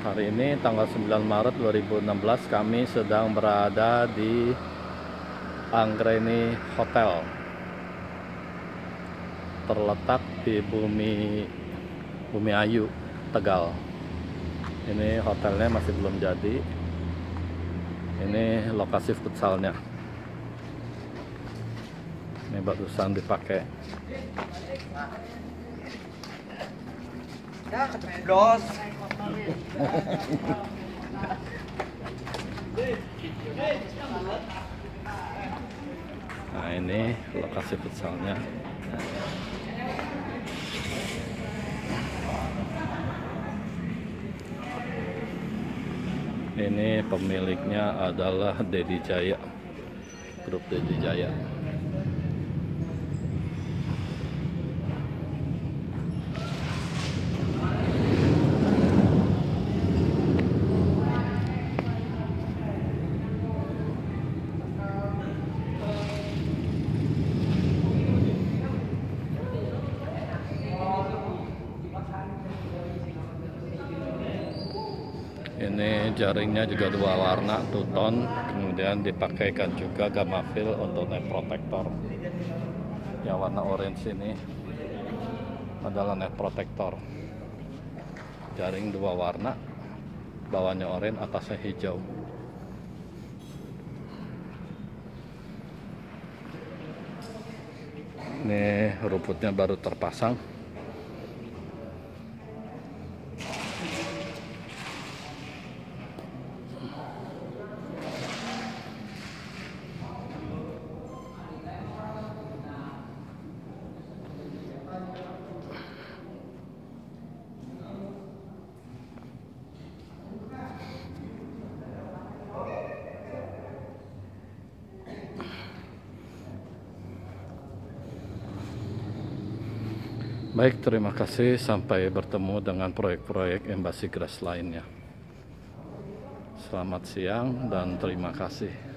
Hari ini tanggal 9 Maret 2016 kami sedang berada di Anggreni Hotel. Terletak di Bumi Ayu, Tegal. Ini hotelnya masih belum jadi. Ini lokasi futsalnya. Ini barusan dipakai. Ya, keceplos. Nah, ini lokasi futsalnya. Ini pemiliknya adalah Dedi Jaya, grup Dedi Jaya. Ini jaringnya juga dua warna, two-tone, kemudian dipakaikan juga gamafil untuk net protector. Yang warna orange ini adalah net protector. Jaring dua warna, bawahnya oranye, atasnya hijau. Ini rumputnya baru terpasang. Baik, terima kasih. Sampai bertemu dengan proyek-proyek Embassy Grass lainnya. Selamat siang dan terima kasih.